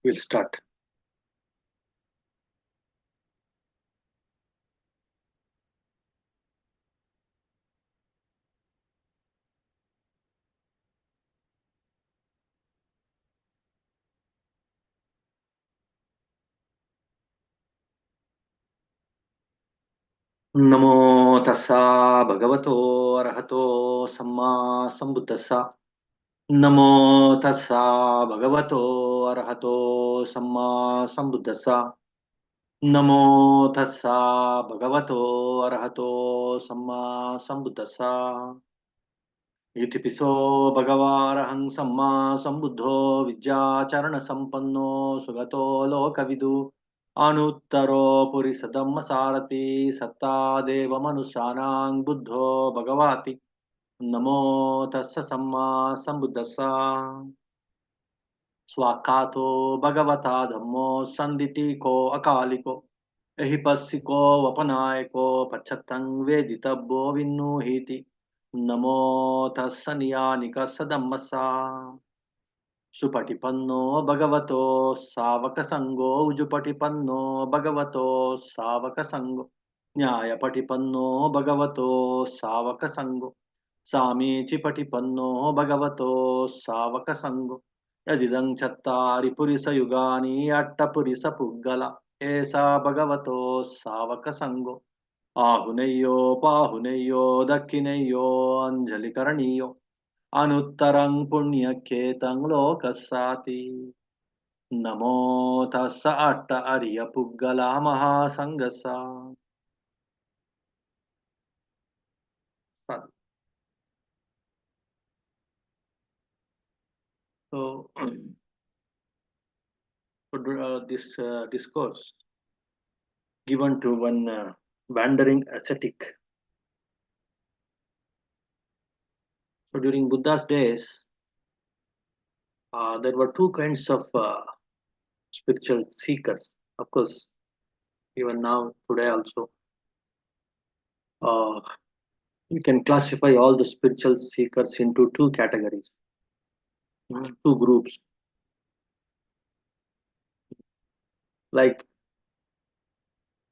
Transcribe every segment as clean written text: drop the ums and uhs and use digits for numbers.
We'll start. Namo tassa bhagavato arahato samma sambuddhassa. Namo tassa bhagavato arahato samma sambuddhassa. Namo tassa bhagavato arahato samma sambuddhassa. Itipiso bhagavarahang samma sambuddho vidyacharana sampanno sugato lokavidu anuttaro purisadamma sarati satta deva manusanang buddho bhagavati namo tassa samma sambuddhassa swakato bhagavata dhammo sanditi ko akaliko ehipassiko vapanayako pachatang veditabbo vinnuhiti नमो तस्सनियानिक सदम्मसा सुपटिपन्नो भगवतो सावकसंगो उजुपटिपन्नो भगवतो सावकसंगो न्यायपटिपन्नो भगवतो सावकसंगो सामीचिपटिपन्नो भगवतो सावकसंगो यदिदं चत्तारि पुरिसयुगानि अट्टपुरिसपुग्गल एषा भगवतो सावकसंगो आहुनेयो पाहुनेयो दक्किनेयो अंजलिकरणीयो अनुत्तरं पुण्यकेतं लोकस्साति नमो तस्स अट्ट अर्यपुग्गला महासंगसा. So, this discourse given to one wandering ascetic. So during Buddha's days, there were two kinds of spiritual seekers. Of course, even now, today also, we can classify all the spiritual seekers into two categories, two groups. Like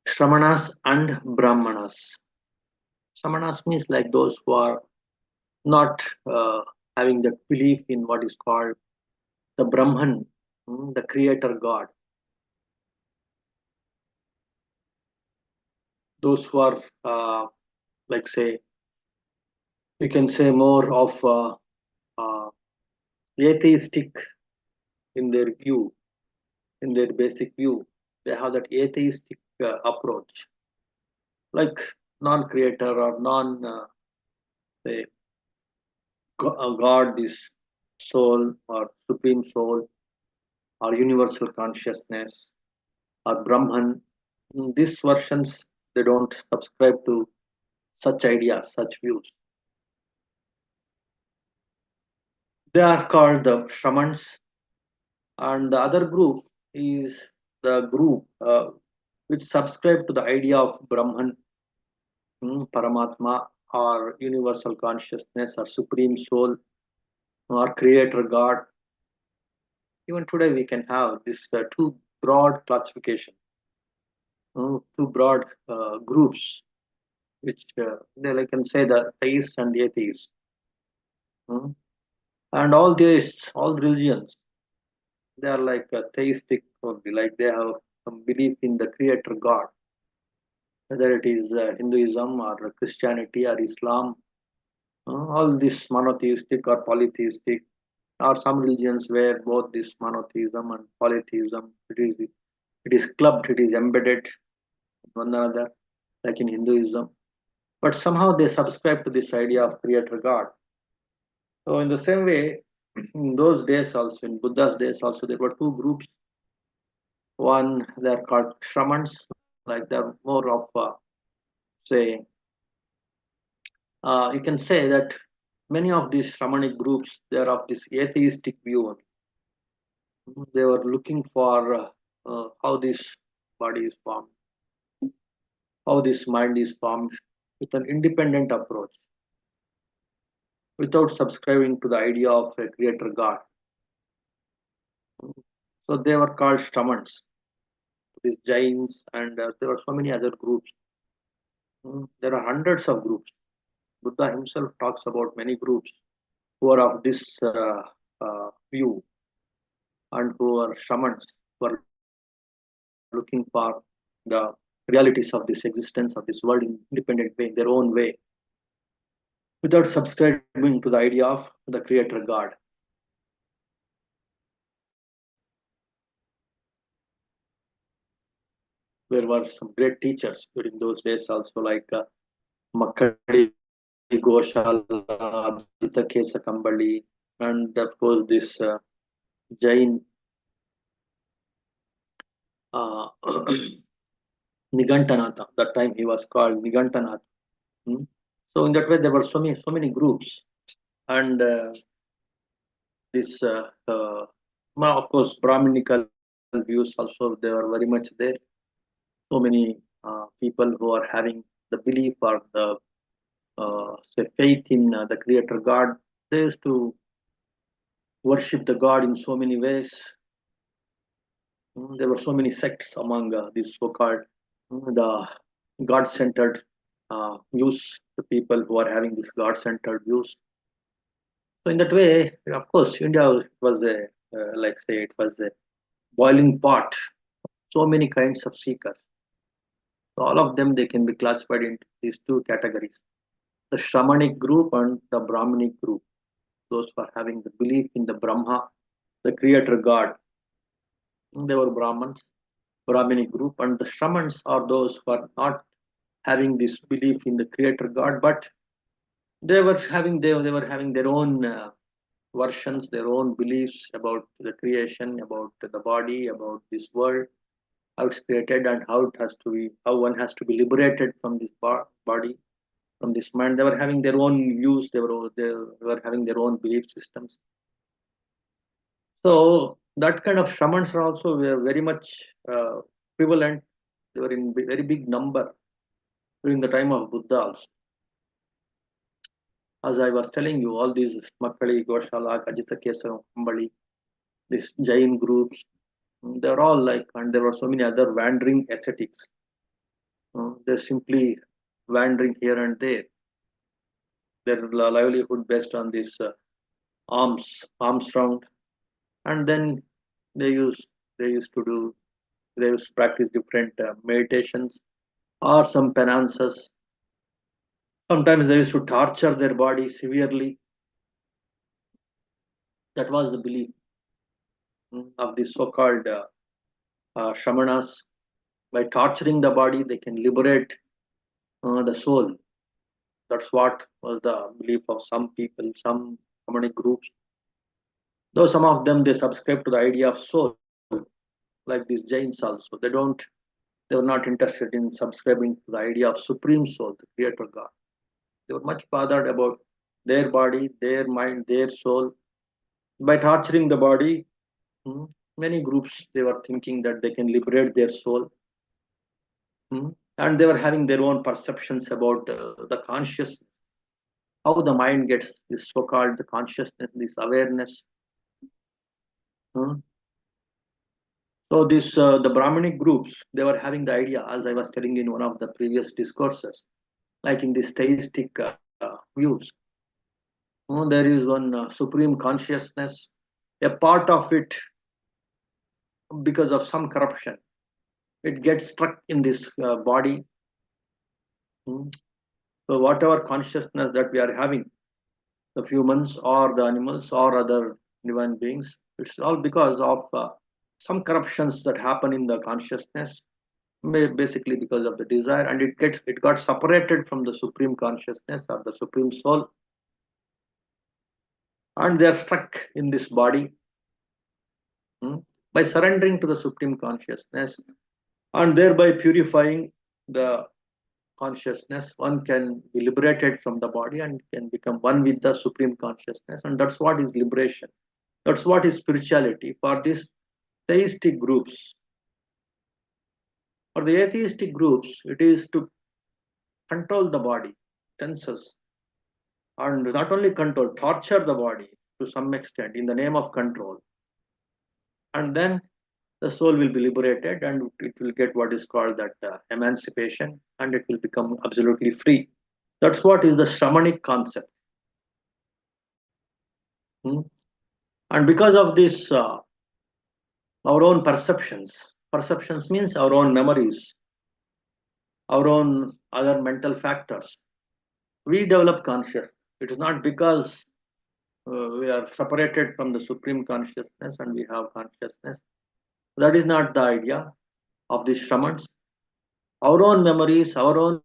Shramanas and Brahmanas. Samanas means like those who are not having the belief in what is called the Brahman, the creator God. Those who are, like say, you can say more of atheistic in their view, in their basic view. They have that atheistic approach, like non-creator or say, God, this soul or supreme soul or universal consciousness or Brahman. These versions, they don't subscribe to such ideas, such views. They are called the Shramans, and the other group is the group which subscribe to the idea of Brahman, Paramatma, or universal consciousness, or supreme soul, or creator God. Even today, we can have this two broad classification, two broad groups, which they can say the theists and atheists. And all these, all religions, they are like theistic only, like they have some belief in the creator God, whether it is Hinduism or Christianity or Islam, all this monotheistic or polytheistic, or some religions where both this monotheism and polytheism, it is clubbed, it is embedded in one another, like in Hinduism. But somehow they subscribe to this idea of creator God. So in the same way, in those days also, in Buddha's days also, there were two groups. One, they're called Shramans, like they're more of, say, you can say that many of these Shramanic groups, they're of this atheistic view. They were looking for how this body is formed, how this mind is formed, with an independent approach, without subscribing to the idea of a creator God. So they were called Shramans, these Jains, and there were so many other groups. There are hundreds of groups. Buddha himself talks about many groups who are of this view and who are Shramans, who are looking for the realities of this existence of this world in independent way, in their own way, without subscribing to the idea of the Creator God. There were some great teachers during those days also, like Makkadi Goshala, Adita Kesa Kambali, and of course this Jain uh, Nigantanatha. That time he was called Nigantanatha. Hmm. So in that way there were so many groups, and this of course Brahminical views also, they were very much there. So many people who are having the belief or the say faith in the Creator God, they used to worship the God in so many ways. There were so many sects among these so-called the God-centered views, the people who are having this God-centered views. So in that way, of course, India was a like say it was a boiling pot. So many kinds of seekers. So all of them, they can be classified into these two categories: the Shramanic group and the Brahmanic group. Those who are having the belief in the Brahma, the Creator God, they were Brahmins, Brahminic group, and the Shramans are those who are not having this belief in the Creator God, but they were having their own versions, their own beliefs about the creation, about the body, about this world, how it's created, and how it has to be, how one has to be liberated from this body, from this mind. They were having their own views. They were having their own belief systems. So that kind of shamans are also very much prevalent. They were in very big number during the time of Buddha also. As I was telling you, all these Makkali, Goshala, Kajita Kesa, Humbly, these Jain groups, they're all like, and there were so many other wandering ascetics. They're simply wandering here and there. Their livelihood based on this alms round, and then they used they used to do they used to practice different meditations or some penances. Sometimes they used to torture their body severely. That was the belief of the so-called shamanas. By torturing the body, they can liberate the soul. That's what was the belief of some people, some shamanic groups. Though some of them they subscribe to the idea of soul, like these Jains also. They were not interested in subscribing to the idea of supreme soul, the Creator God. They were much bothered about their body, their mind, their soul. By torturing the body, hmm, many groups they were thinking that they can liberate their soul, and they were having their own perceptions about the consciousness, how the mind gets this so-called consciousness, this awareness. hmm. So this the Brahminic groups they were having the idea, as I was telling in one of the previous discourses, like in this theistic views. There is one supreme consciousness. A part of it, because of some corruption, it gets stuck in this body. Hmm. So whatever consciousness that we are having, the humans or the animals or other divine beings, it's all because of some corruptions that happen in the consciousness, basically because of the desire, and it got separated from the supreme consciousness or the supreme soul, and they are stuck in this body. By surrendering to the supreme consciousness and thereby purifying the consciousness, one can be liberated from the body and can become one with the supreme consciousness, and that's what is liberation. That's what is spirituality for these theistic groups. For the atheistic groups, it is to control the body, senses, and not only control, torture the body to some extent in the name of control, and then the soul will be liberated and it will get what is called that emancipation, and it will become absolutely free. That's what is the shamanic concept. Hmm? And because of this, our own perceptions means our own memories, our own other mental factors, we develop consciousness. It is not because we are separated from the supreme consciousness and we have consciousness. That is not the idea of these shamans. Our own memories, our own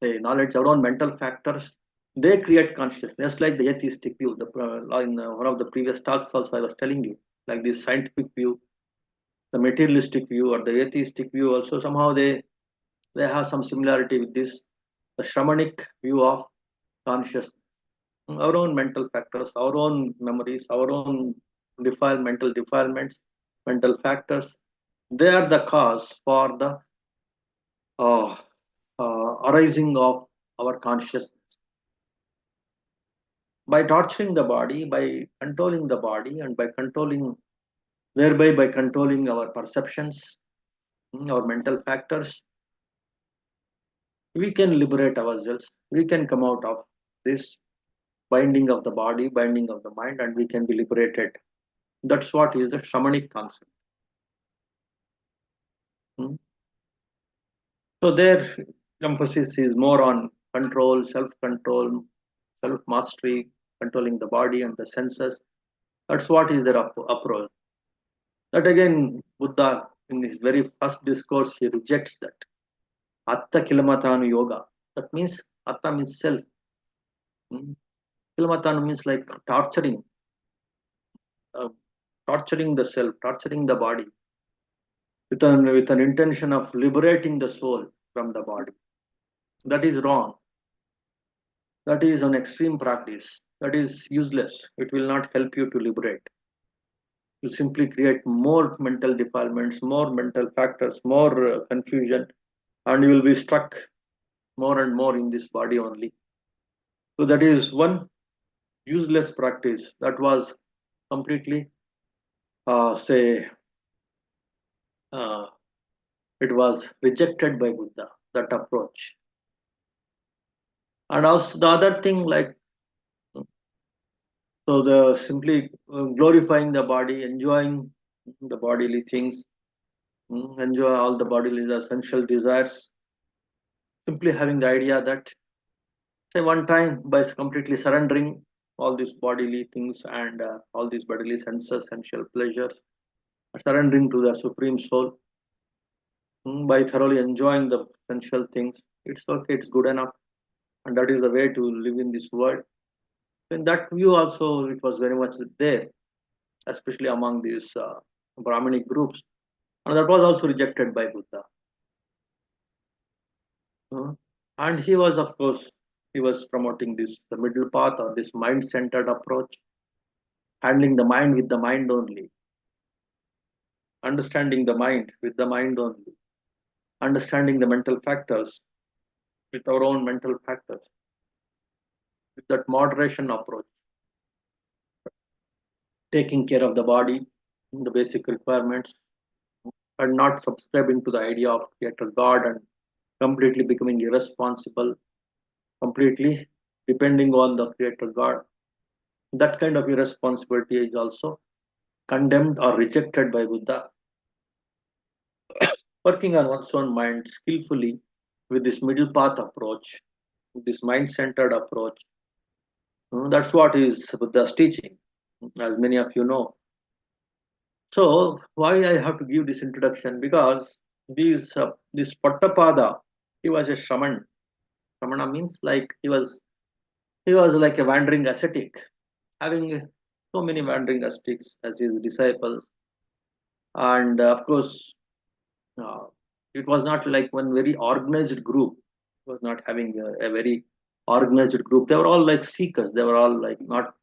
say knowledge, our own mental factors, they create consciousness. Just like the atheistic view. In one of the previous talks, also I was telling you, like this scientific view, the materialistic view, or the atheistic view, also somehow they have some similarity with this. The shamanic view of consciousness, our own mental factors, our own memories, our own mental defilements, mental factors. They are the cause for the uh, arising of our consciousness. By torturing the body, by controlling the body, and by controlling, thereby by controlling our perceptions, our mental factors, we can liberate ourselves. We can come out of this binding of the body, binding of the mind, and we can be liberated. That's what is the shamanic concept. Hmm. So their emphasis is more on control, self-control, self-mastery, controlling the body and the senses. That's what is their approach. That again, Buddha in his very first discourse, he rejects that. Atta kilamatanu yoga. That means atta means self. Hmm. Kilamatanu means like uh, torturing the self, torturing the body with an intention of liberating the soul from the body. That is wrong. That is an extreme practice. That is useless. It will not help you to liberate. You simply create more mental defilements, more mental factors, more confusion, and you will be stuck more and more in this body only. So that is one useless practice that was completely, say, uh, it was rejected by Buddha. That approach, and also the other thing, like so the simply glorifying the body, enjoying the bodily things, enjoy all the bodily essential desires, simply having the idea that say one time by completely surrendering all these bodily things and all these bodily senses, sensual pleasures, surrendering to the supreme soul, by thoroughly enjoying the sensual things, it's okay, it's good enough, and that is the way to live in this world. In that view also, it was very much there, especially among these Brahminic groups, and that was also rejected by Buddha. Uh, and he was, of course, he was promoting this the middle path or this mind-centered approach, handling the mind with the mind only, understanding the mind with the mind only, understanding the mental factors with our own mental factors, with that moderation approach, taking care of the body, the basic requirements, and not subscribing to the idea of creator God and completely becoming irresponsible, completely depending on the creator God. That kind of irresponsibility is also condemned or rejected by Buddha. Working on one's own mind skillfully with this middle path approach, with this mind centered approach, that's what is Buddha's teaching, as many of you know. So, why I have to give this introduction? Because this Potthapaada, he was a shaman. Shamana means like he was like a wandering ascetic, having so many wandering ascetics as his disciples, and of course, uh, it was not like one very organized group. It was not having a very organized group. They were all like seekers. They were all like not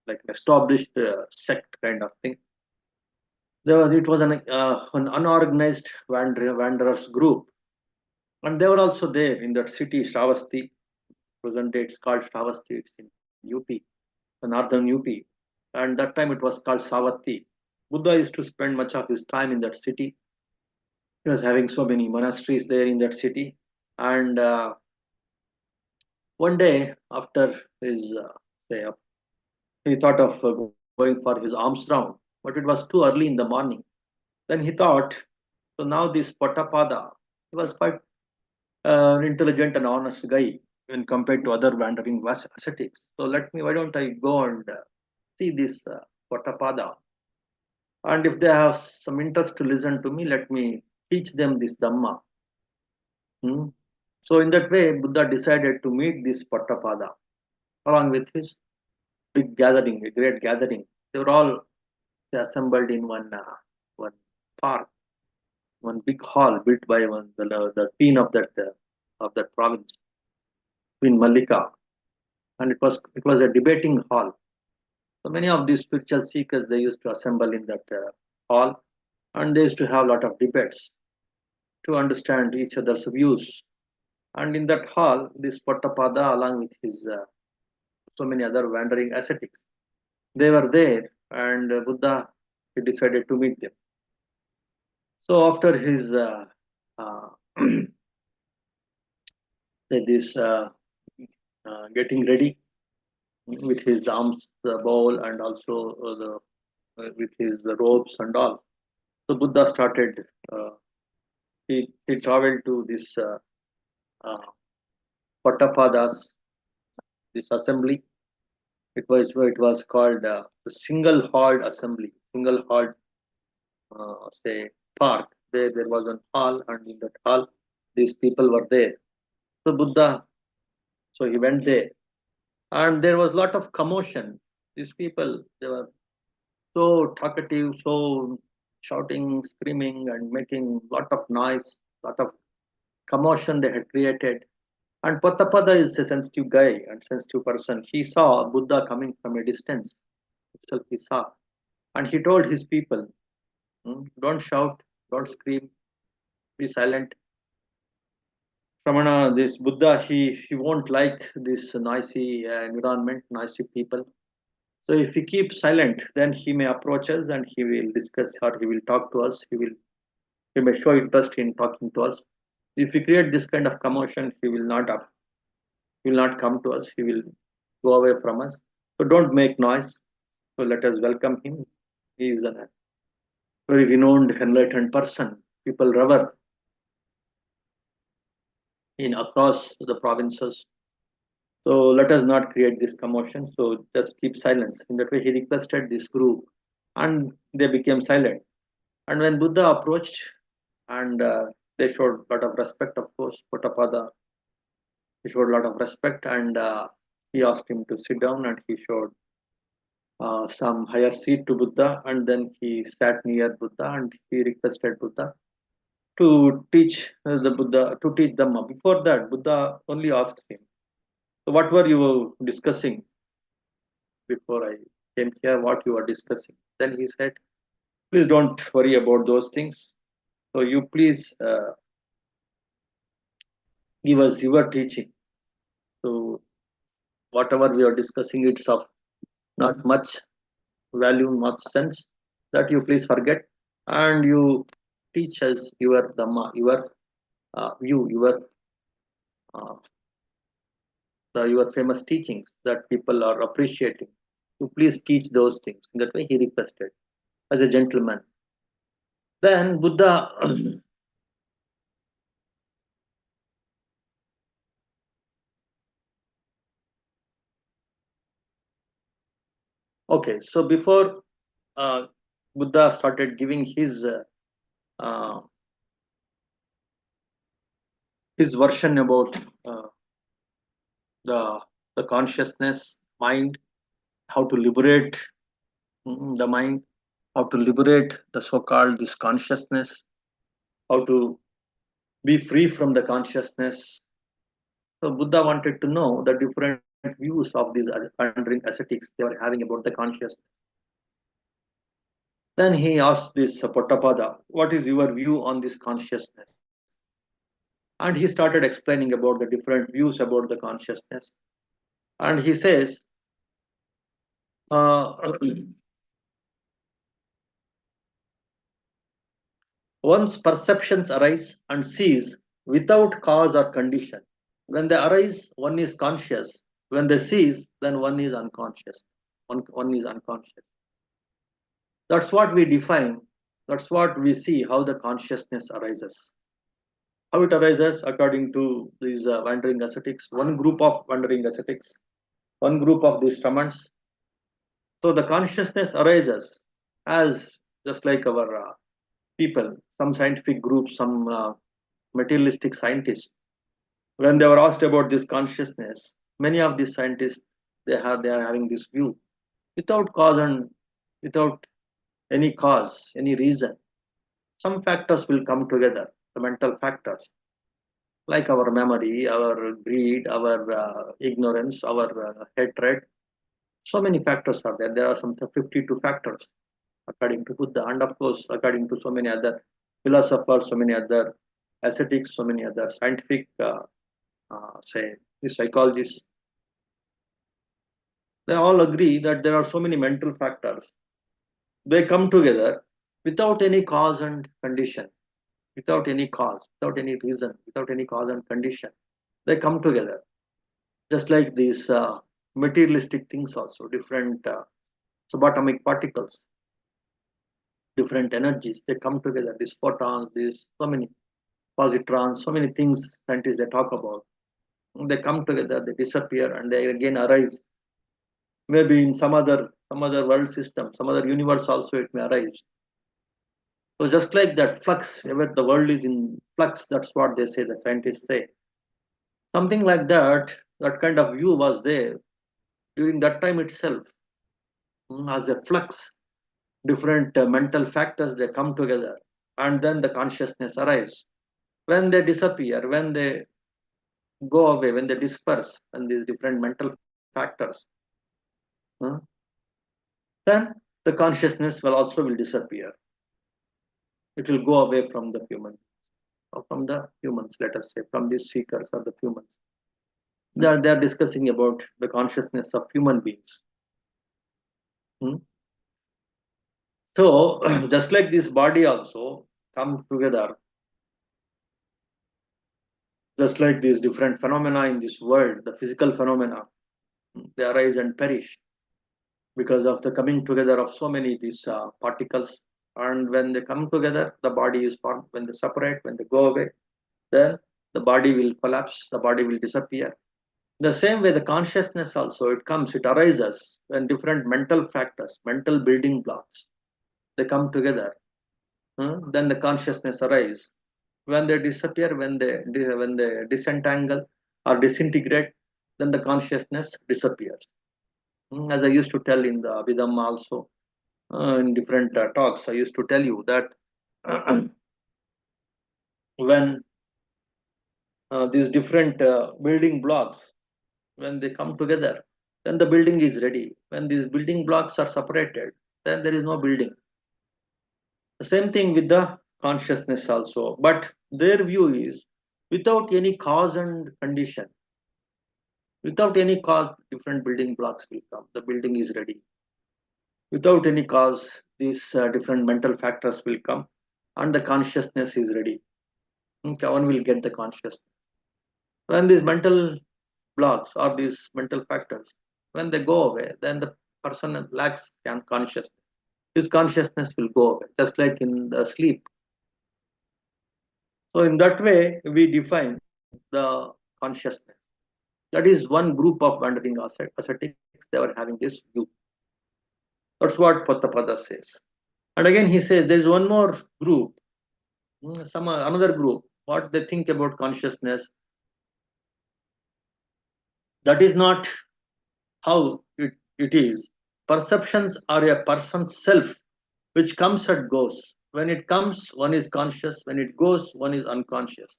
like established sect kind of thing. It was an unorganized wanderers group, and they were also there in that city, Shravasti. Present day, it's called Shravasti. It's in UP, the northern UP, and that time it was called Savati. Buddha used to spend much of his time in that city. He was having so many monasteries there in that city. And one day, after his say, he thought of going for his alms round, but it was too early in the morning. Then he thought, so now this Potthapaada, he was quite intelligent and honest guy when compared to other wandering ascetics. So why don't I go and see this Potthapaada? And if they have some interest to listen to me, let me teach them this Dhamma. Hmm? So in that way, Buddha decided to meet this Potthapada along with his big gathering, a great gathering. They were all assembled in one park, one big hall built by the queen of that province, Queen Mallika, and it was a debating hall. So many of these spiritual seekers they used to assemble in that hall, and they used to have a lot of debates to understand each other's views. And in that hall, this Potthapada, along with his so many other wandering ascetics, they were there, and Buddha he decided to meet them. So after his uh, this getting ready with his arms bowl and also with his robes and all, so Buddha started. He traveled to this uh, Pottapada's this assembly. It was called the single halled assembly, single halled say park. There was an hall, and in that hall, these people were there. So Buddha, so he went there, and there was a lot of commotion. These people they were so talkative, so shouting, screaming, and making a lot of noise, lot of commotion they had created. And Pottapada is a sensitive guy and sensitive person. He saw Buddha coming from a distance. Itself he saw, and he told his people, "Don't shout, don't scream, be silent. Ramana, this Buddha, he won't like this noisy environment, noisy people. So if we keep silent, then he may approach us and he will discuss or he will talk to us. He may show interest in talking to us. If we create this kind of commotion, he will not come to us. He will go away from us. So don't make noise. So let us welcome him. He is a very renowned, enlightened person. People revere in across the provinces. So let us not create this commotion. So just keep silence. In that way, he requested this group, and they became silent. And when Buddha approached, and they showed a lot of respect, of course, Potthapada, he showed a lot of respect, and he asked him to sit down, and he showed some higher seat to Buddha, and then he sat near Buddha, and he requested Buddha to teach the Buddha to teach Dhamma. Before that, Buddha only asks him, "So what were you discussing before I came here? What you were discussing?" Then he said, "Please don't worry about those things. So you please give us your teaching. So whatever we are discussing, it's of not much value, much sense. That you please forget, and you teach us your Dhamma, your view, uh, your famous teachings that people are appreciating. So please teach those things." In that way, he requested as a gentleman. Then Buddha, okay, so before uh, Buddha started giving uh, his version about uh, the the consciousness, mind, how to liberate the mind, how to liberate the so-called this consciousness, how to be free from the consciousness. So Buddha wanted to know the different views of these wandering ascetics they were having about the consciousness. Then he asked this Pottapada, "What is your view on this consciousness?" And he started explaining about the different views about the consciousness. And he says, uh, Once perceptions arise and cease without cause or condition. When they arise, one is conscious. When they cease, then one is unconscious. One is unconscious. That's what we define. That's what we see how the consciousness arises. How it arises according to these wandering ascetics. One group of wandering ascetics, one group of these shamans. So the consciousness arises as just like our people, some scientific groups, some materialistic scientists. When they were asked about this consciousness, many of these scientists they are having this view without cause and without any cause, any reason. Some factors will come together, the mental factors, like our memory, our greed, our ignorance, our hatred. So many factors are there. There are some 52 factors according to Buddha, and of course, according to so many other philosophers, so many other ascetics, so many other scientific, say, the psychologists. They all agree that there are so many mental factors. They come together without any cause and condition, without any cause, without any reason, without any cause and condition. They come together, just like these materialistic things also, different subatomic particles, different energies, they come together, these photons, these so many positrons, so many things scientists they talk about. They come together, they disappear, and they again arise. Maybe in some other world system, some other universe also it may arise. So just like that flux, where the world is in flux, that's what they say, the scientists say. Something like that, that kind of view was there during that time itself, as a flux, different mental factors they come together, and then the consciousness arises. When they disappear, when they go away, when they disperse, when these different mental factors, uh, then the consciousness will disappear. It will go away from the human, or from the humans, let us say, from these seekers or the humans. They are discussing about the consciousness of human beings. Hmm? So just like this body also comes together, just like these different phenomena in this world, the physical phenomena, they arise and perish because of the coming together of so many these particles. And when they come together, the body is formed. When they separate, when they go away, then the body will collapse, the body will disappear. The same way, the consciousness also, it arises when different mental factors, mental building blocks, they come together. Then the consciousness arises. When they disappear, when they disentangle or disintegrate, then the consciousness disappears. As I used to tell in the Abhidhamma also, in different talks, I used to tell you that when these different building blocks, when they come together, then the building is ready. When these building blocks are separated, then there is no building. The same thing with the consciousness also. But their view is without any cause and condition, without any cause, different building blocks will come. The building is ready. Without any cause, these different mental factors will come, and the consciousness is ready. Okay, one will get the consciousness. When these mental blocks or these mental factors, when they go away, then the person lacks consciousness. His consciousness will go away, just like in the sleep. So in that way, we define the consciousness. That is one group of wandering ascetics. They were having this view. That's what Potthapaada says. And again, he says there is one more group, another group. What they think about consciousness, that is not how it is. Perceptions are a person's self, which comes and goes. When it comes, one is conscious. When it goes, one is unconscious.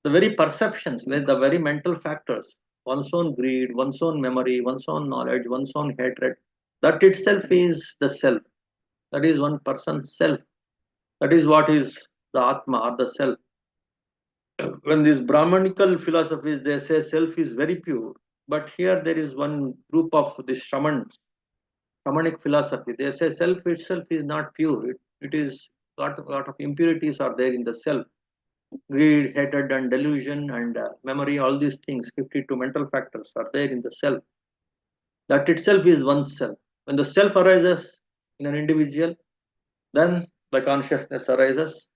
The very perceptions, where the very mental factors, one's own greed, one's own memory, one's own knowledge, one's own hatred, that itself is the self. That is one person's self. That is what is the Atma or the self. When these Brahmanical philosophies, they say self is very pure. But here there is one group of the shamanic philosophy. They say self itself is not pure. It is lot of impurities are there in the self. Greed, hatred, and delusion, and memory, all these things, 52 mental factors are there in the self. That itself is oneself. When the self arises in an individual, then the consciousness arises.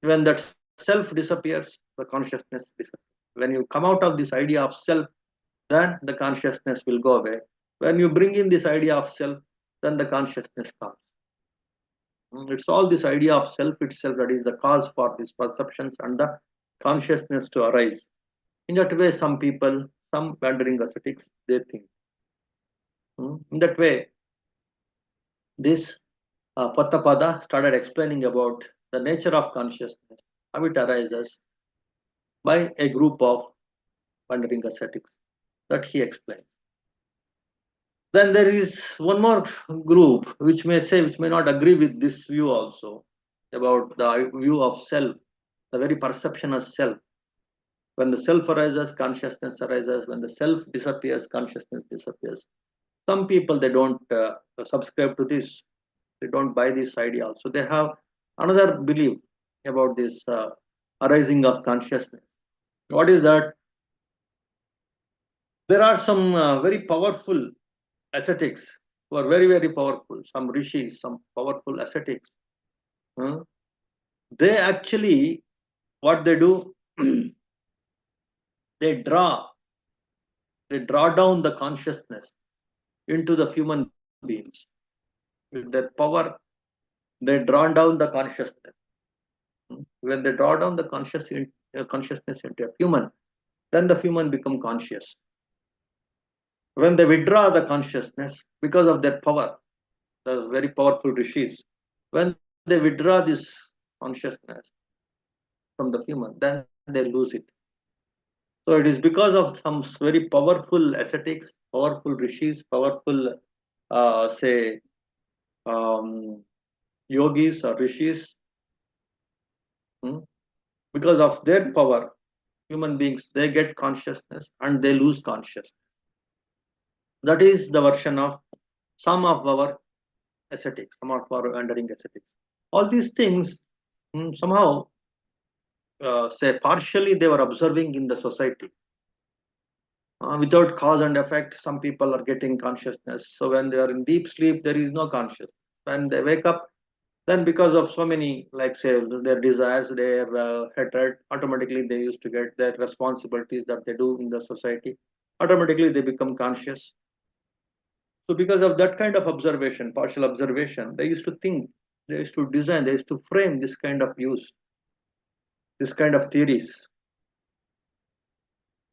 When that self disappears, the consciousness disappears. When you come out of this idea of self, then the consciousness will go away. When you bring in this idea of self, then the consciousness comes. It's all this idea of self itself that is the cause for these perceptions and the consciousness to arise. In that way, some people, some wandering ascetics, they think. In that way, this Potthapaada started explaining about the nature of consciousness, how it arises by a group of wandering ascetics that he explains. Then there is one more group which may say, which may not agree with this view also about the view of self, the very perception of self. When the self arises, consciousness arises. When the self disappears, consciousness disappears. Some people, they don't subscribe to this. They don't buy this idea also. They have another belief about this arising of consciousness. What is that? There are some very powerful ascetics who are very, very powerful. Some rishis, some powerful ascetics. They actually, what they do, they draw down the consciousness into the human beings. With their power, they draw down the consciousness. When they draw down the consciousness into a human, then the human become conscious. When they withdraw the consciousness, because of their power, the very powerful rishis, when they withdraw this consciousness from the human, then they lose it. So it is because of some very powerful ascetics, powerful rishis, powerful, say, yogis or rishis, because of their power, human beings, they get consciousness and they lose consciousness. That is the version of some of our ascetics, some of our wandering ascetics. All these things, somehow, say, partially they were observing in the society. Without cause and effect, some people are getting consciousness. So when they are in deep sleep, there is no consciousness. When they wake up, then because of so many, like say, their desires, their hatred, automatically they used to get their responsibilities that they do in the society. Automatically they become conscious. So because of that kind of observation, partial observation, they used to think, they used to design, they used to frame this kind of views, this kind of theories.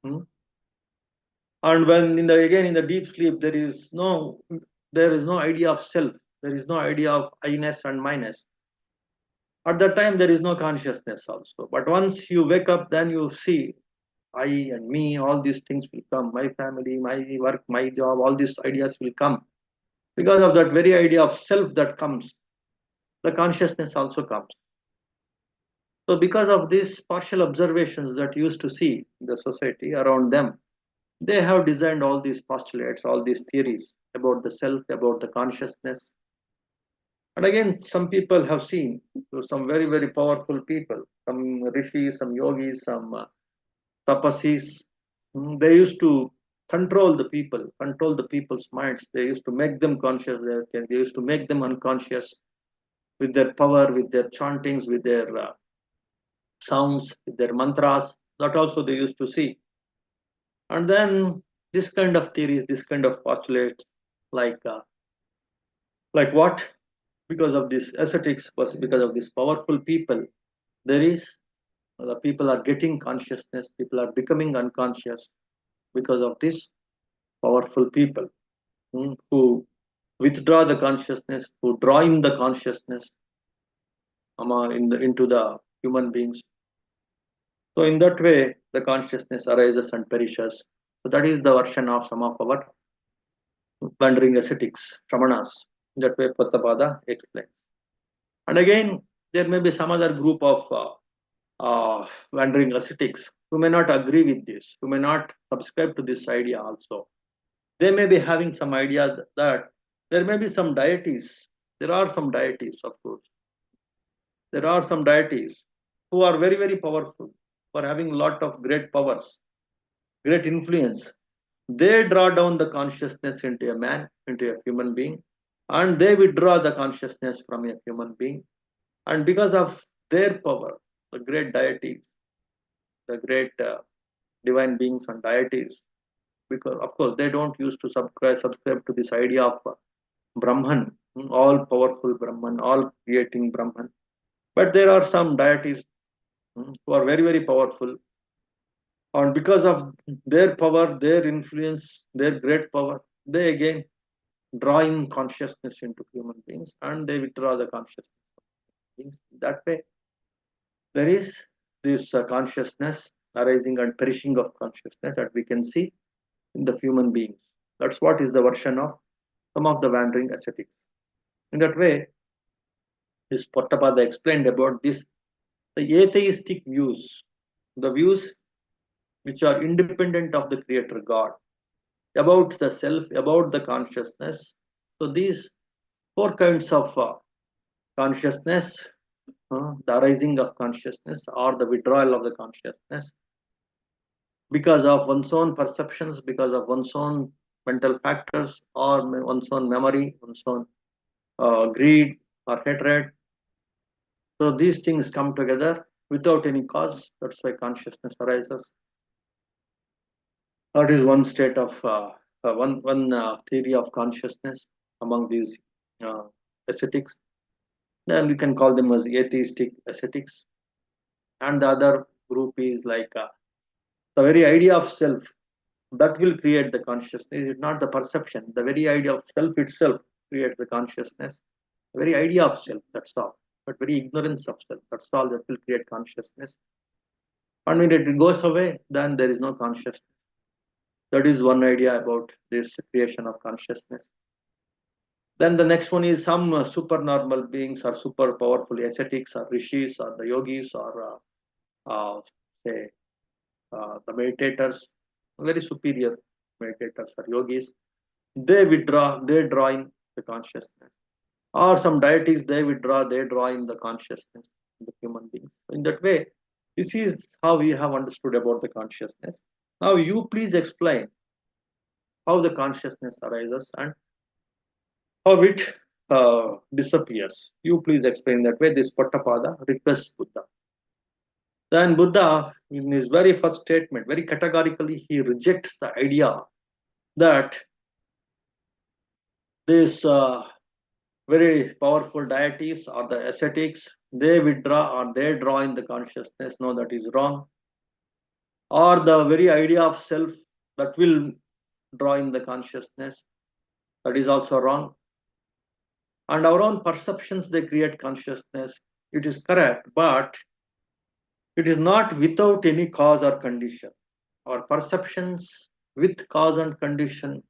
And when again in the deep sleep, there is no idea of self, there is no idea of I-ness and minus. At that time, there is no consciousness also. But once you wake up, then you see I and me, all these things will come. My family, my work, my job, all these ideas will come. Because of that very idea of self that comes, the consciousness also comes. So because of these partial observations that you used to see in the society around them, they have designed all these postulates, all these theories about the self, about the consciousness. And again, some people have seen, some very, very powerful people, some rishis, some yogis, some tapasis, they used to control the people, control the people's minds. They used to make them conscious. They used to make them unconscious with their power, with their chantings, with their sounds, with their mantras. That also they used to see. And then this kind of theories, this kind of postulates, like what? Because of this ascetics, because of these powerful people, there is the people are getting consciousness. People are becoming unconscious because of this powerful people who withdraw the consciousness, who draw in the consciousness into the human beings. So in that way, the consciousness arises and perishes. So that is the version of some of our wandering ascetics, shamanas. That way, Potthapaada explains. And again, there may be some other group of wandering ascetics who may not agree with this, who may not subscribe to this idea also. They may be having some idea that there may be some deities. There are some deities, of course. There are some deities who are very, very powerful, for having a lot of great powers, great influence. They draw down the consciousness into a man, into a human being, and they withdraw the consciousness from a human being. And because of their power, the great deities, the great divine beings and deities, because of course they don't used to subscribe to this idea of Brahman, all powerful Brahman, all creating Brahman. But there are some deities who are very, very powerful, and because of their power, their influence, their great power, they again draw in consciousness into human beings and they withdraw the consciousness beings. That way, there is this consciousness arising and perishing of consciousness that we can see in the human beings. That's what is the version of some of the wandering ascetics. In that way, this Potthapaada explained about this, the atheistic views, the views which are independent of the Creator God, about the self, about the consciousness. So these four kinds of consciousness, the arising of consciousness or the withdrawal of the consciousness, because of one's own perceptions, because of one's own mental factors, or one's own memory, one's own greed or hatred. So these things come together without any cause. That's why consciousness arises. That is one state of one theory of consciousness among these uh, ascetics. Then we can call them as atheistic ascetics. And the other group is like the very idea of self that will create the consciousness. It's not the perception. The very idea of self itself creates the consciousness. The very idea of self, that's all. But very ignorance of self, that's all that will create consciousness. And when it goes away, then there is no consciousness. That is one idea about this creation of consciousness. Then the next one is some supernormal beings or super powerful ascetics or rishis or the yogis or say the meditators, very superior meditators or yogis. They draw in the consciousness. Or some deities, they draw in the consciousness of the human beings. In that way, this is how we have understood about the consciousness. Now you please explain how the consciousness arises and how it disappears. You please explain that way. This Potthapaada requests Buddha. Then Buddha, in his very first statement, very categorically, he rejects the idea that these very powerful deities or the ascetics, they withdraw or they draw in the consciousness. No, that is wrong. Or the very idea of self that will draw in the consciousness, that is also wrong. And our own perceptions, they create consciousness. It is correct, but it is not without any cause or condition. Our perceptions with cause and condition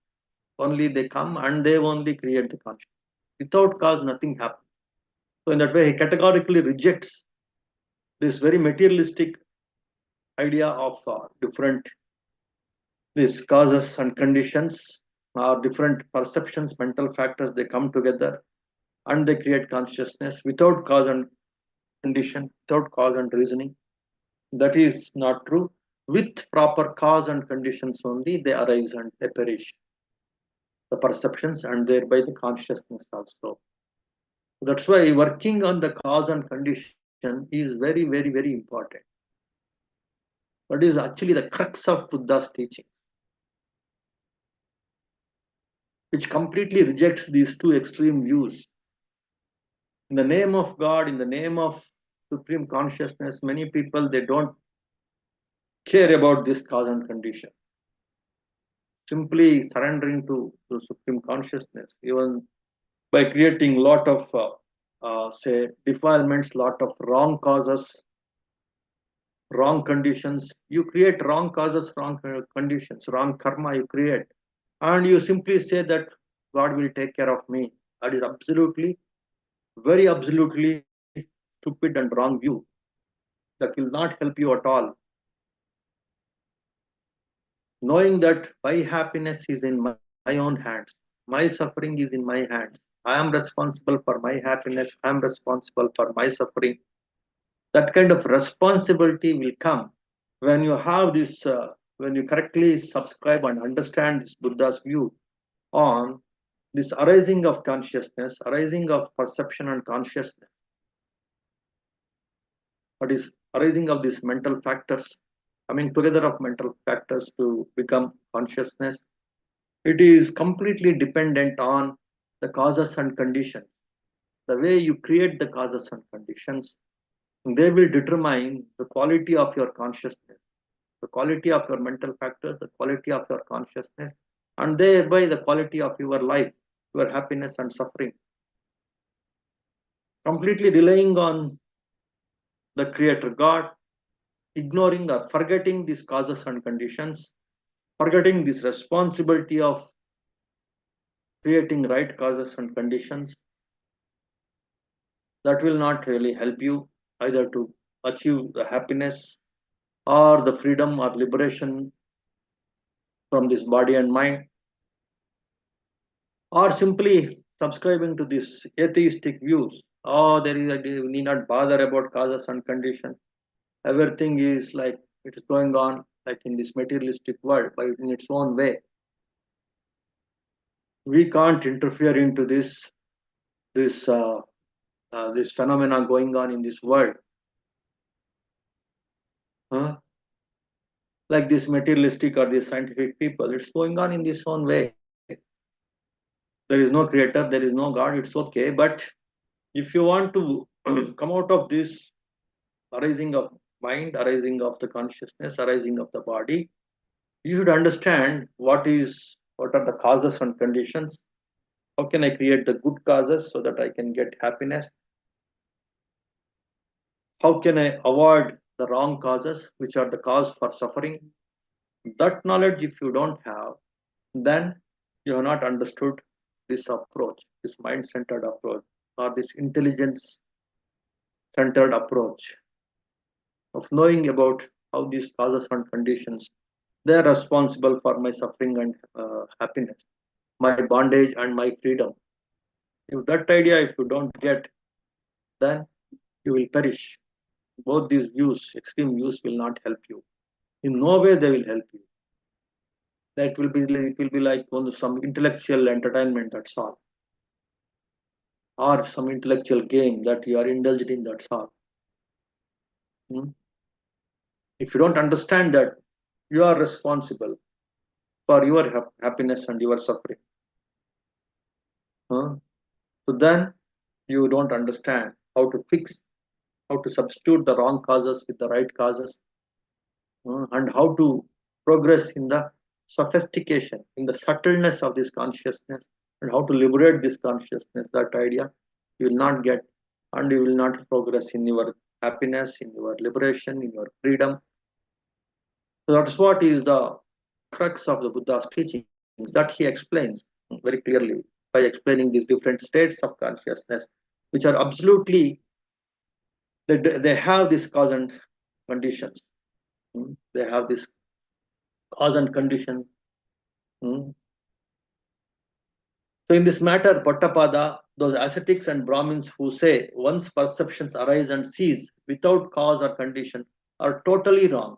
only they come and they only create the consciousness. Without cause, nothing happens. So in that way, he categorically rejects this very materialistic idea of different these causes and conditions or different perceptions, mental factors. They come together and they create consciousness without cause and condition, without cause and reasoning. That is not true. With proper cause and conditions only, they arise and they perish. The perceptions and thereby the consciousness also. That's why working on the cause and condition is very, very, very important. That is actually the crux of Buddha's teaching, which completely rejects these two extreme views. In the name of God, in the name of supreme consciousness, many people they don't care about this cause and condition. Simply surrendering to supreme consciousness, even by creating lot of say defilements, lot of wrong causes, wrong conditions. You create wrong causes, wrong conditions, wrong karma you create, and you simply say that God will take care of me. That is absolutely, very absolutely stupid and wrong view. That will not help you at all. Knowing that my happiness is in my own hands, my suffering is in my hands. I am responsible for my happiness. I am responsible for my suffering. That kind of responsibility will come when you have this, when you correctly subscribe and understand this Buddha's view on this arising of consciousness, arising of perception and consciousness. What is arising of these mental factors, coming together of mental factors to become consciousness? It is completely dependent on the causes and conditions. The way you create the causes and conditions, they will determine the quality of your consciousness, the quality of your mental factors, the quality of your consciousness, and thereby the quality of your life, your happiness and suffering. Completely relying on the Creator God, ignoring or forgetting these causes and conditions, forgetting this responsibility of creating right causes and conditions, that will not really help you either to achieve the happiness or the freedom or liberation from this body and mind, or simply subscribing to these atheistic views. Oh, there is a, we need not bother about causes and conditions. Everything is like it is going on like in this materialistic world by in its own way. We can't interfere into this this phenomena going on in this world. Huh? Like this materialistic or these scientific people, it's going on in this own way. There is no creator, there is no God, it's okay. But if you want to come out of this arising of mind, arising of the consciousness, arising of the body, you should understand what are the causes and conditions. How can I create the good causes so that I can get happiness? How can I avoid the wrong causes, which are the cause for suffering? That knowledge, if you don't have, then you have not understood this approach, this mind centered approach, or this intelligence centered approach of knowing about how these causes and conditions, they are responsible for my suffering and happiness, my bondage and my freedom. If that idea, if you don't get, then you will perish. Both these views, extreme views, will not help you. In no way they will help you. That will be it will be like some intellectual entertainment. That's all, or some intellectual game that you are indulged in. That's all. Hmm? If you don't understand that you are responsible for your happiness and your suffering, huh? So then you don't understand how to fix, how to substitute the wrong causes with the right causes, and how to progress in the sophistication, in the subtleness of this consciousness, and how to liberate this consciousness. That idea you will not get, and you will not progress in your happiness, in your liberation, in your freedom. So that's what is the crux of the Buddha's teachings that he explains very clearly by explaining these different states of consciousness, which are absolutely they have this cause and conditions. They have this cause and condition. Hmm. So in this matter, Potthapaada, those ascetics and Brahmins who say one's perceptions arise and cease without cause or condition are totally wrong.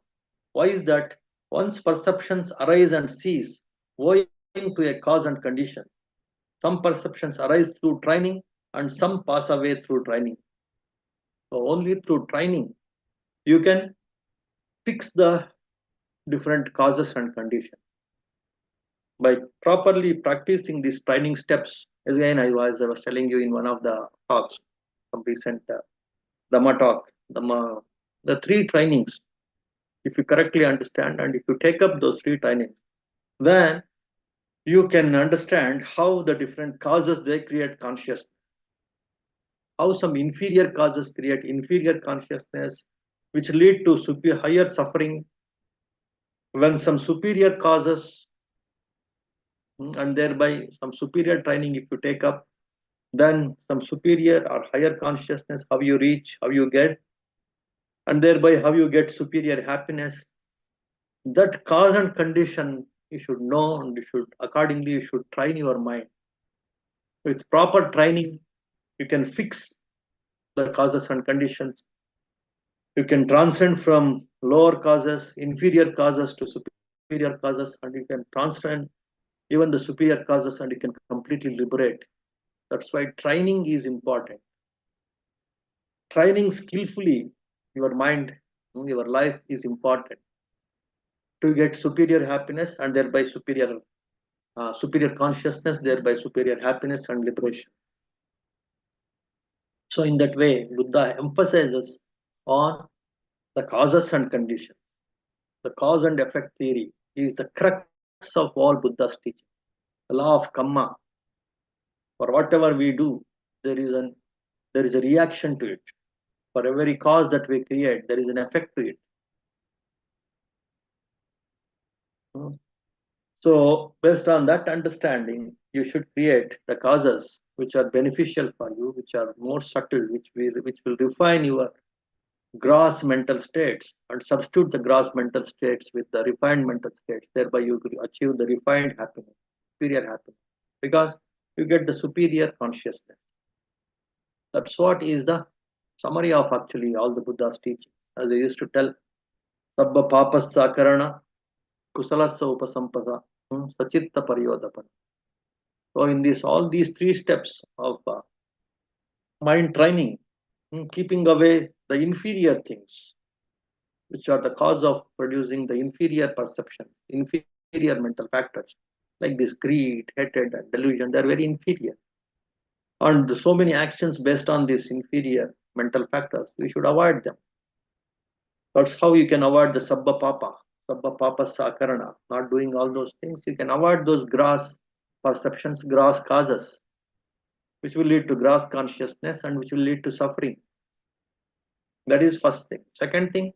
Why is that? One's perceptions arise and cease owing to a cause and condition. Some perceptions arise through training and some pass away through training. So only through training you can fix the different causes and conditions. By properly practicing these training steps, again I was telling you in one of the talks, some recent Dhamma talk, the three trainings, if you correctly understand and if you take up those three trainings, then you can understand how the different causes they create consciousness, how some inferior causes create inferior consciousness, which lead to higher suffering, when some superior causes, and thereby some superior training if you take up, then some superior or higher consciousness, how you reach, how you get, and thereby how you get superior happiness. That cause and condition you should know, and you should accordingly you should train your mind. With proper training, you can fix the causes and conditions, You can transcend from lower causes, inferior causes to superior causes, and you can transcend even the superior causes and you can completely liberate. That's why training is important. Training skillfully your mind, your life is important to get superior happiness and thereby superior consciousness, thereby superior happiness and liberation. So in that way, Buddha emphasizes on the causes and conditions. The cause and effect theory is the crux of all Buddha's teaching. The law of karma. For whatever we do, there is an there is a reaction to it. For every cause that we create, there is an effect to it. Hmm. So, based on that understanding, you should create the causes which are beneficial for you, which are more subtle, which will refine your gross mental states and substitute the gross mental states with the refined mental states. Thereby, you will achieve the refined happiness, superior happiness, because you get the superior consciousness. That's what is the summary of actually all the Buddha's teachings. As I used to tell, Sabba papassa karana, kusalassa upasampada, sachitta pariyodapana. So in this, all these three steps of mind training, keeping away the inferior things, which are the cause of producing the inferior perception, inferior mental factors, like this greed, hatred, and delusion, they are very inferior. And so many actions based on these inferior mental factors, you should avoid them. That's how you can avoid the sabba papa sakarana, not doing all those things. You can avoid those gross perceptions, gross causes, which will lead to gross consciousness and which will lead to suffering. That is first thing. Second thing,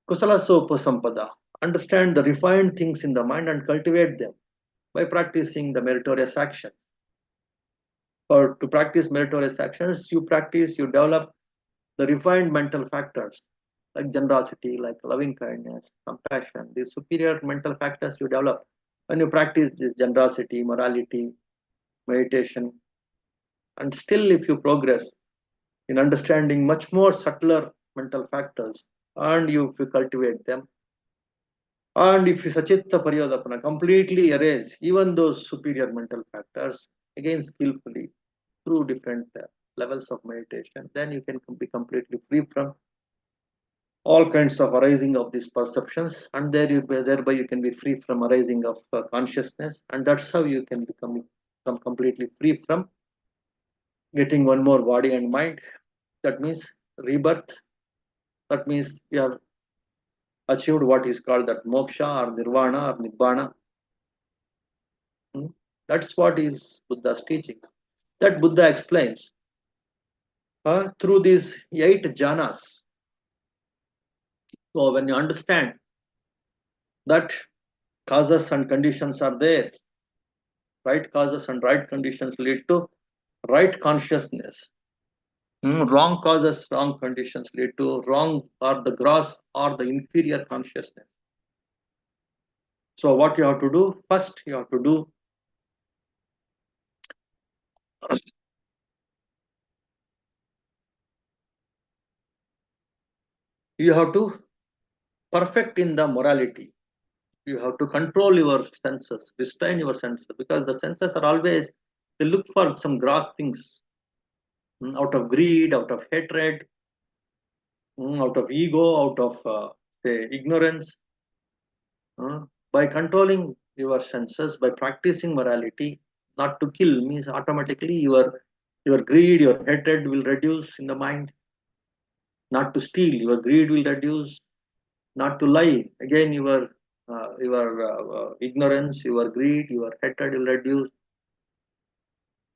kusala sopa sampada. Understand the refined things in the mind and cultivate them by practicing the meritorious actions. For to practice meritorious actions, you develop the refined mental factors like generosity, like loving kindness, compassion. These superior mental factors you develop when you practice this generosity, morality, meditation. And still, if you progress in understanding much more subtler mental factors, and if you cultivate them, and if you sachitta pariyodapana, completely erase even those superior mental factors, again skillfully through different levels of meditation, then you can be completely free from all kinds of arising of these perceptions, and thereby you can be free from arising of consciousness, and that's how you can become completely free from getting one more body and mind. That means rebirth. That means you have achieved what is called that moksha or nirvana or nibbana. Hmm? That's what is Buddha's teachings. That Buddha explains through these 8 jhanas. So when you understand that causes and conditions are there, right causes and right conditions lead to right consciousness. Wrong causes, wrong conditions lead to wrong or the gross or the inferior consciousness. So what you have to do? First, you have to do you have to perfect in the morality. You have to control your senses, restrain your senses, because the senses are always they look for some gross things, out of greed, out of hatred, out of ego, out of say ignorance. By controlling your senses, by practicing morality, not to kill means automatically your greed, your hatred will reduce in the mind. Not to steal, your greed will reduce. Not to lie, again your ignorance, your greed, your hatred will reduce.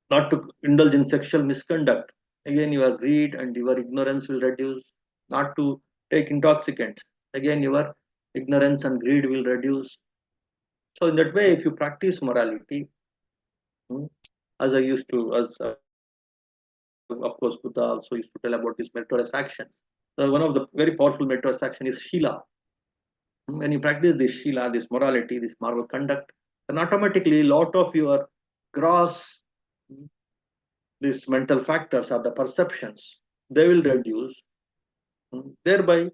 Not to indulge in sexual misconduct, again your greed and your ignorance will reduce. Not to take intoxicants, again your ignorance and greed will reduce. So in that way, if you practice morality, hmm, as I used to, as of course Buddha also used to tell about these meritorious actions. So one of the very powerful meritorious action is Shila. When you practice this Shila, this morality, this moral conduct, then automatically a lot of your gross, these mental factors or the perceptions, they will reduce. Thereby,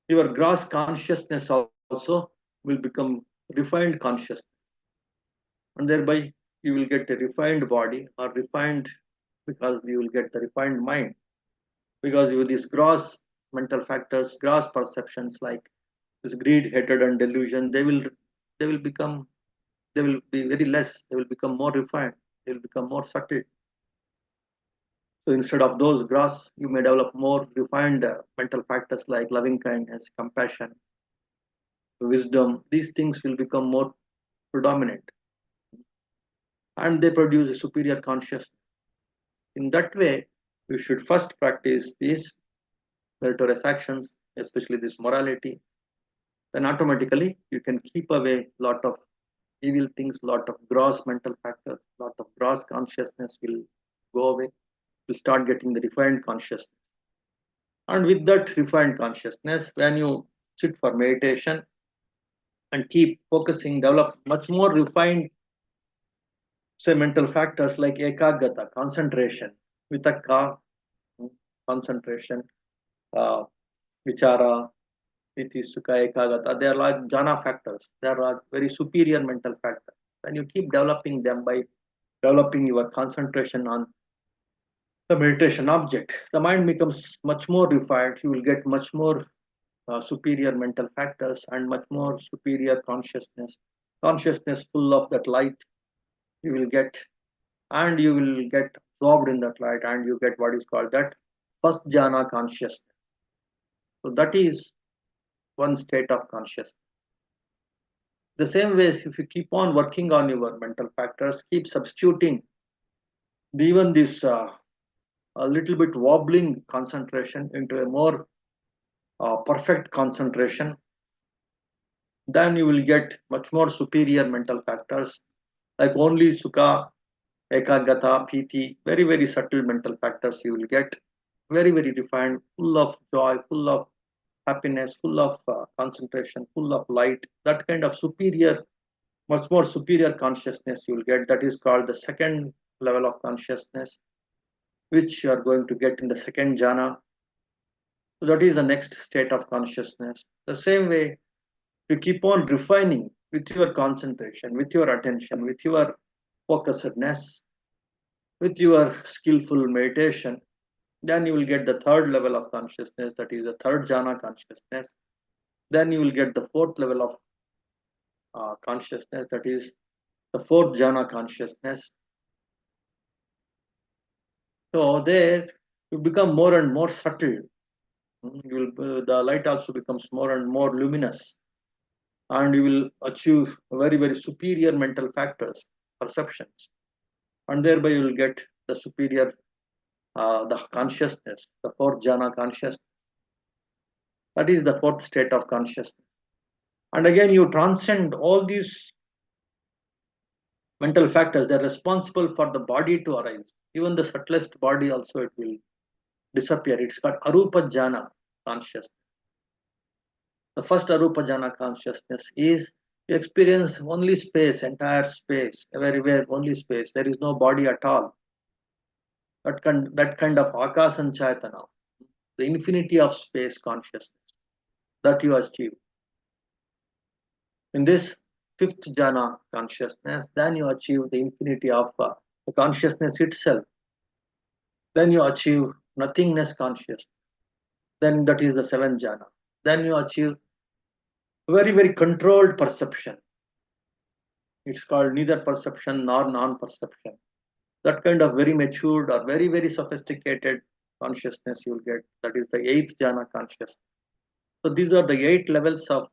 your gross consciousness also will become refined consciousness, and thereby you will get a refined body or refined, because you will get the refined mind, because with these gross mental factors, gross perceptions like this greed, hatred, and delusion, they will become, they will be very less. They will become more refined. They will become more subtle. So instead of those gross, you may develop more refined mental factors like loving kindness, compassion, wisdom. These things will become more predominant, and they produce a superior consciousness. In that way, you should first practice these meritorious actions, especially this morality. Then automatically you can keep away lot of evil things, lot of gross mental factors, lot of gross consciousness will go away. You start getting the refined consciousness. And with that refined consciousness, when you sit for meditation and keep focusing, develop much more refined, say, mental factors like ekagata, concentration, vitakka, concentration, uh, vichara, iti, sukha, ekagata. They are like jhana factors. They are like very superior mental factors. And you keep developing them by developing your concentration on the meditation object, the mind becomes much more refined. You will get much more superior mental factors and much more superior consciousness. Consciousness full of that light you will get, and you will get absorbed in that light, and you get what is called that first jhana consciousness. So that is one state of consciousness. The same ways, if you keep on working on your mental factors, keep substituting even this a little bit wobbling concentration into a more perfect concentration, then you will get much more superior mental factors like only sukha, ekagata, piti, very, very subtle mental factors you will get, very, very refined, full of joy, full of happiness, full of concentration, full of light. That kind of superior, much more superior consciousness you will get. That is called the second level of consciousness, which you are going to get in the second jhana. So that is the next state of consciousness. The same way, you keep on refining with your concentration, with your attention, with your focusedness, with your skillful meditation, then you will get the third level of consciousness, that is the third jhana consciousness. Then you will get the fourth level of consciousness, that is the fourth jhana consciousness. So there you become more and more subtle. You will, the light also becomes more and more luminous, and you will achieve very, very superior mental factors, perceptions, and thereby you will get the superior, the consciousness, the fourth jhana consciousness. That is the fourth state of consciousness. And again, you transcend all these mental factors. They're responsible for the body to arise. Even the subtlest body also, it will disappear. It's called arupa jhana consciousness. The first arupa jhana consciousness is you experience only space, entire space, everywhere only space. There is no body at all. That kind of akasan chaitana, the infinity of space consciousness that you achieve. In this fifth jhana consciousness, then you achieve the infinity of the consciousness itself. Then you achieve nothingness consciousness. Then that is the seventh jhana. Then you achieve very, very controlled perception. It's called neither perception nor non-perception. That kind of very matured or very, very sophisticated consciousness you'll get. That is the eighth jhana consciousness. So these are the 8 levels of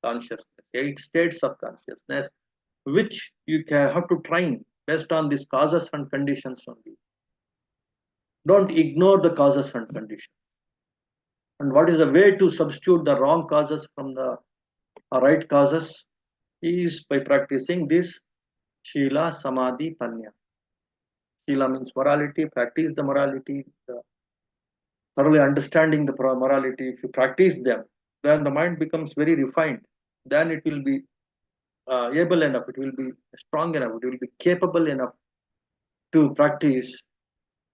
consciousness, 8 states of consciousness, which you can have to train based on these causes and conditions only. Don't ignore the causes and conditions. And what is the way to substitute the wrong causes from the right causes is by practicing this Shila, Samadhi, Panya. Shila means morality, practice the morality, thoroughly understanding the morality. If you practice them, then the mind becomes very refined. Then it will be able enough, it will be strong enough, it will be capable enough to practice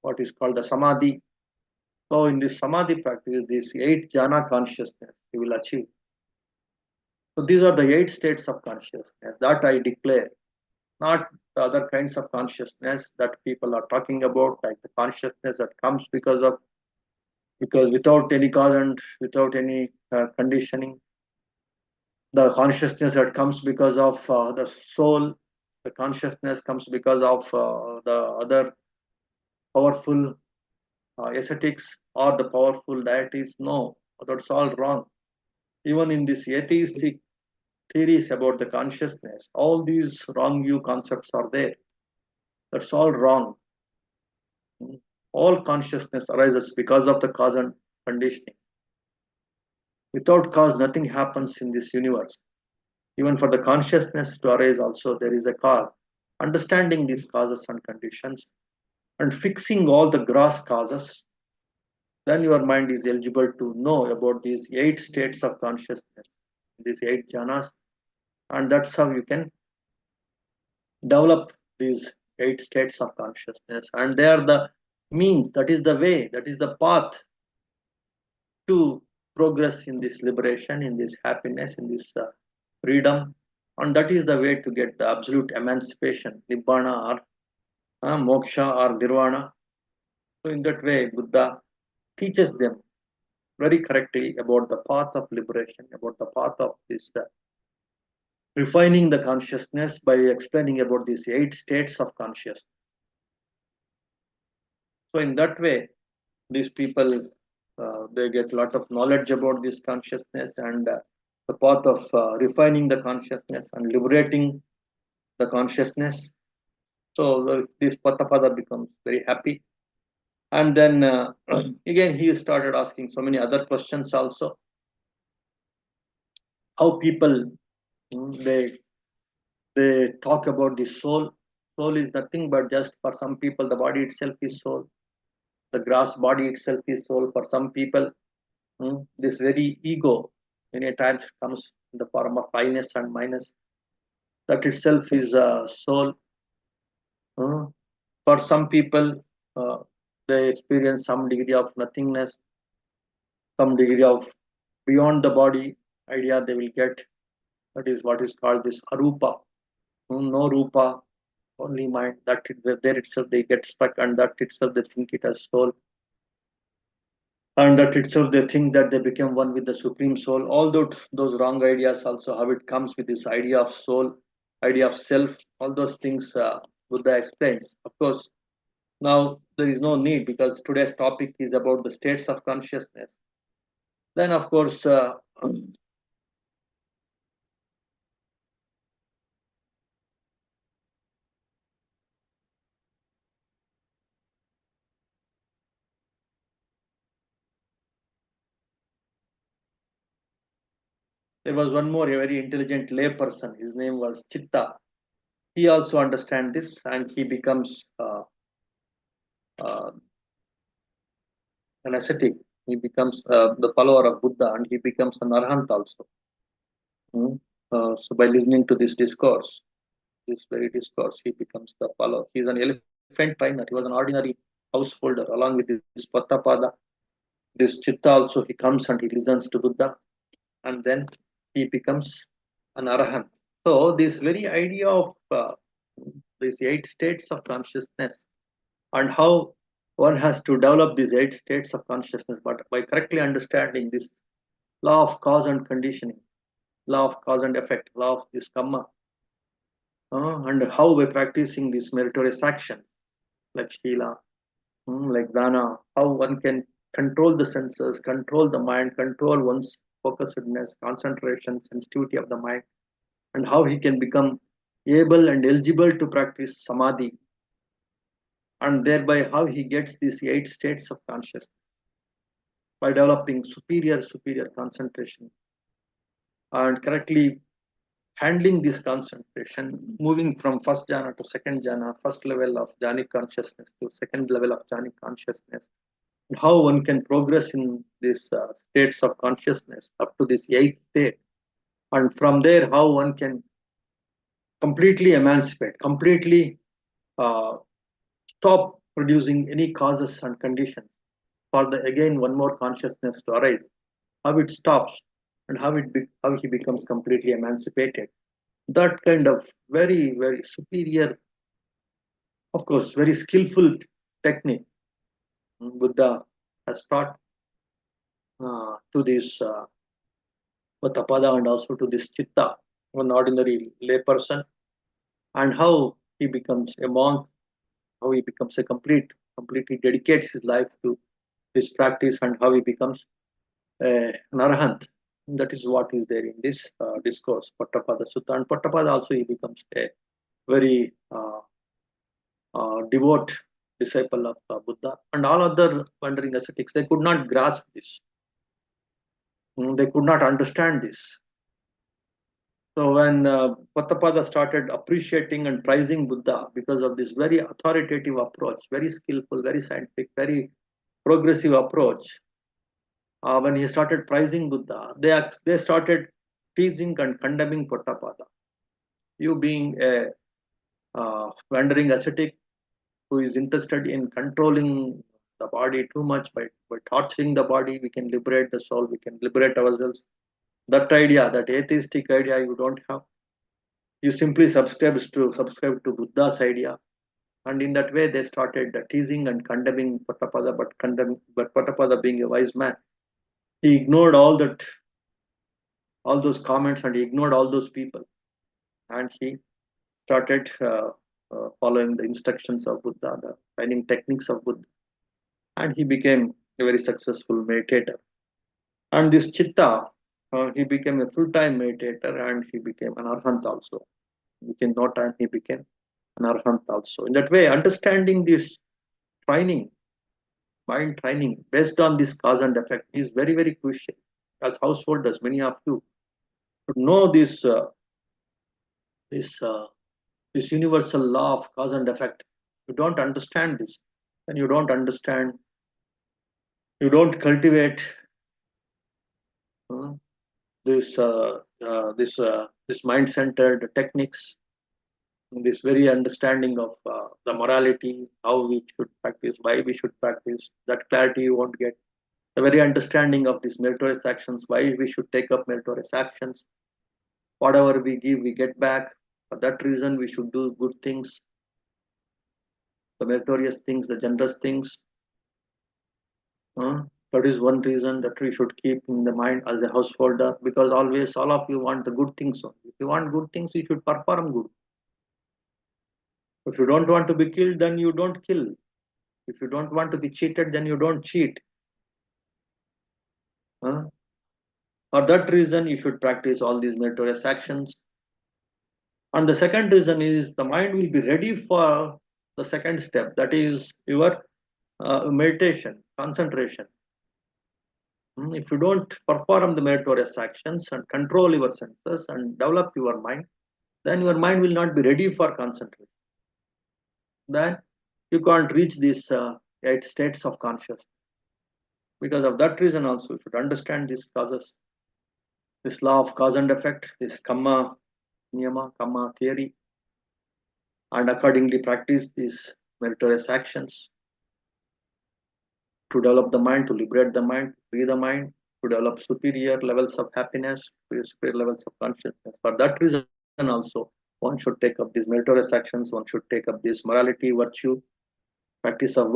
what is called the Samadhi. So in this samadhi practice, this 8 jhana consciousness you will achieve. So these are the 8 states of consciousness that I declare, not the other kinds of consciousness that people are talking about, like the consciousness that comes because without any cause and without any conditioning, the consciousness that comes because of the soul, the consciousness comes because of the other powerful ascetics or the powerful deities. No, that's all wrong. Even in this atheistic theories about the consciousness, all these wrong view concepts are there. That's all wrong. All consciousness arises because of the cause and conditioning. Without cause, nothing happens in this universe. Even for the consciousness to arise, also there is a cause. Understanding these causes and conditions and fixing all the gross causes, then your mind is eligible to know about these 8 states of consciousness, these 8 jhanas, and that's how you can develop these 8 states of consciousness. And they are the means, that is the way, that is the path to progress in this liberation, in this happiness, in this freedom. And that is the way to get the absolute emancipation, nibbana or moksha or nirvana. So, in that way, Buddha teaches them very correctly about the path of liberation, about the path of this refining the consciousness by explaining about these 8 states of consciousness. So, in that way, these people they get a lot of knowledge about this consciousness and the path of refining the consciousness and liberating the consciousness. So this Potthapaada becomes very happy, and then again he started asking so many other questions also. How people they talk about the soul. Soul is nothing but just for some people the body itself is soul. The grass body itself is soul. For some people, this very ego many times comes in the form of fineness and minus. That itself is soul. For some people, they experience some degree of nothingness, some degree of beyond the body idea they will get. That is what is called this arupa. No rupa, only mind. There itself they get stuck, and that itself they think it as soul. And that itself they think that they become one with the supreme soul. All those wrong ideas also, how it comes with this idea of soul, idea of self, all those things Buddha explains. Of course, now there is no need because today's topic is about the states of consciousness. Then of course there was one more a very intelligent lay person. His name was Chitta. He also understands this and he becomes uh, an ascetic. He becomes the follower of Buddha and he becomes an arhat also. Mm. So by listening to this discourse, this very discourse, he becomes the follower. He's an elephant trainer. He was an ordinary householder along with this Potthapaada. This Chitta also, he comes and he listens to Buddha and then he becomes an arahant. So this very idea of these 8 states of consciousness and how one has to develop these 8 states of consciousness, but by correctly understanding this law of cause and conditioning, law of cause and effect, law of this karma, and how by practicing this meritorious action like Shila, like Dana, how one can control the senses, control the mind, control one's focusedness, concentration, sensitivity of the mind, and how he can become able and eligible to practice samadhi, and thereby how he gets these 8 states of consciousness by developing superior concentration and correctly handling this concentration, moving from first jhana to second jhana, first level of jhanic consciousness to second level of jhanic consciousness, and how one can progress in these states of consciousness up to this 8th state, and from there how one can completely emancipate, completely uh, stop producing any causes and conditions, for the again one more consciousness to arise, how it stops, and how he becomes completely emancipated. That kind of very, very superior, of course, very skillful technique Buddha has taught to this Potthapaada and also to this Chitta, one ordinary layperson, and how he becomes a monk, how he becomes a completely dedicates his life to this practice, and how he becomes an arahant. That is what is there in this discourse, Potthapaada Sutta. And Potthapaada also he becomes a very devout disciple of Buddha. And all other wandering ascetics, they could not grasp this. They could not understand this. So when Potthapaada started appreciating and prizing Buddha because of this very authoritative approach, very skillful, very scientific, very progressive approach, when he started prizing Buddha, they started teasing and condemning Potthapaada. You being a wandering ascetic who is interested in controlling the body too much by torturing the body, we can liberate the soul, we can liberate ourselves. That idea, that atheistic idea, you don't have. You simply subscribe to Buddha's idea, and in that way they started teasing and condemning Potthapaada. But Potthapaada, being a wise man, he ignored all those comments, and he ignored all those people, and he started following the instructions of Buddha, the training techniques of Buddha, and he became a very successful meditator. And this Chitta, he became a full-time meditator, and he became an arhat also. Within no time, he became an arhat also. In that way, understanding this training, mind training, based on this cause and effect is very, very crucial. As householders, many of you should know this this universal law of cause and effect. You don't understand this, and you don't understand, you don't cultivate uh, this mind-centered techniques, this very understanding of the morality, how we should practice, why we should practice. That clarity you won't get. The very understanding of these meritorious actions, why we should take up meritorious actions. Whatever we give, we get back. For that reason, we should do good things, the meritorious things, the generous things. That is one reason that we should keep in the mind as a householder, because always all of you want the good things. If you want good things, you should perform good. If you don't want to be killed, then you don't kill. If you don't want to be cheated, then you don't cheat. For that reason, you should practice all these meritorious actions. And the second reason is the mind will be ready for the second step, that is your meditation, concentration. If you don't perform the meritorious actions and control your senses and develop your mind, then your mind will not be ready for concentration. Then you can't reach these 8 states of consciousness. Because of that reason also, you should understand these causes, this law of cause and effect, this karma niyama, karma theory, and accordingly practice these meritorious actions to develop the mind, to liberate the mind, free the mind, to develop superior levels of happiness, superior levels of consciousness. For that reason also, one should take up these meritorious actions, one should take up this morality, virtue, practice of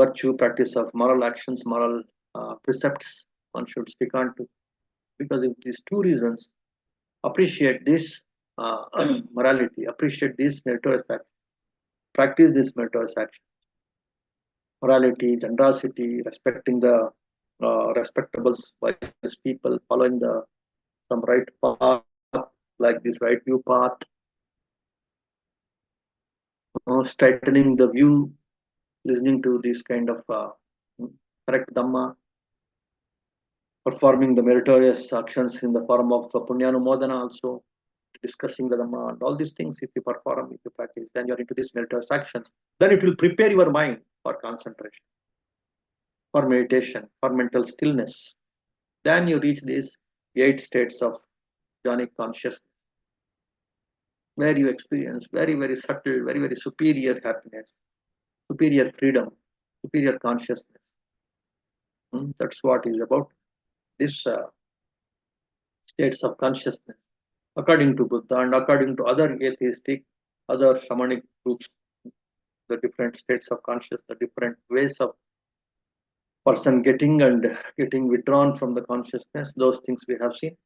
moral actions, moral precepts, one should stick on to. Because of these two reasons, appreciate this morality, appreciate this meritorious action, practice this meritorious action, morality, generosity, respecting the respectable wise people, following the some right path, like this right view path, straightening the view, listening to this kind of correct dhamma, performing the meritorious actions in the form of punyanumodana also, discussing the dhamma, and all these things. If you perform, if you practice, then you are into these meritorious actions. Then it will prepare your mind for concentration, for meditation, for mental stillness. Then you reach these 8 states of jhanic consciousness, where you experience very, very subtle, very, very superior happiness, superior freedom, superior consciousness. That's what is about this states of consciousness, according to Buddha and according to other atheistic, other shamanic groups. The different states of consciousness, the different ways of person getting withdrawn from the consciousness. Those things we have seen,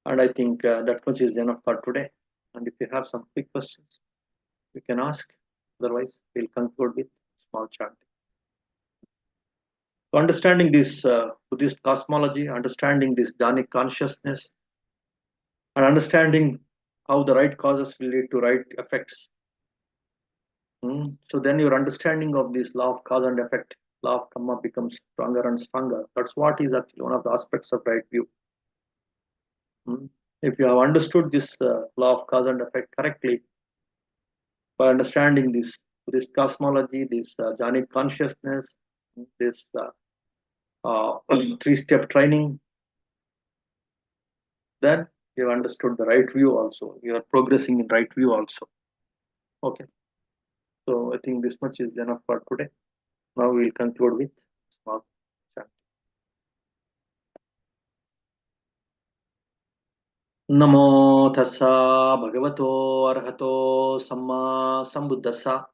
and I think that much is enough for today. And if you have some quick questions, you can ask. Otherwise, we'll conclude with small chant. So understanding this Buddhist cosmology, understanding this Jhanic consciousness, and understanding how the right causes will lead to right effects. So then your understanding of this law of cause and effect, law of karma becomes stronger and stronger. That's what is actually one of the aspects of right view. If you have understood this law of cause and effect correctly, by understanding this cosmology, this Jhanic consciousness, this three-step training, then you have understood the right view also. You are progressing in right view also. Okay. So I think this much is enough for today. Now we'll conclude with small chant. Namo tassa bhagavato arhato samma sambuddhassa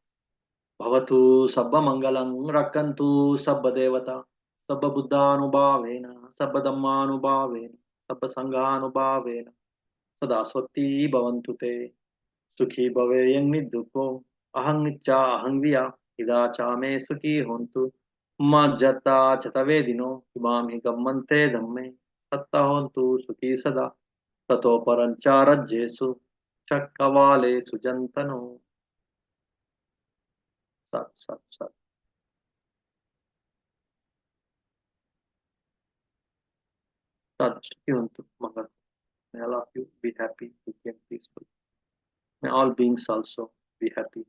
bhavatu sabba mangalang rakkantu sabba devata sabba buddhanubhavena sabba dhammanubhavena sabba sanghanubhavena sada swati bhavantu te sukhi bhaveyan niddukho ahang nicca ahang viya ida cha me sukhi hontu majjata chatavedino imam hi gammante dhamme satta hontu sukhi sada ततो परंचारज्येषु चक्रवालेषु जन्तनो सत सत सत सत Kivantu Mangal. May all of you be happy, be peaceful. May all beings also be happy.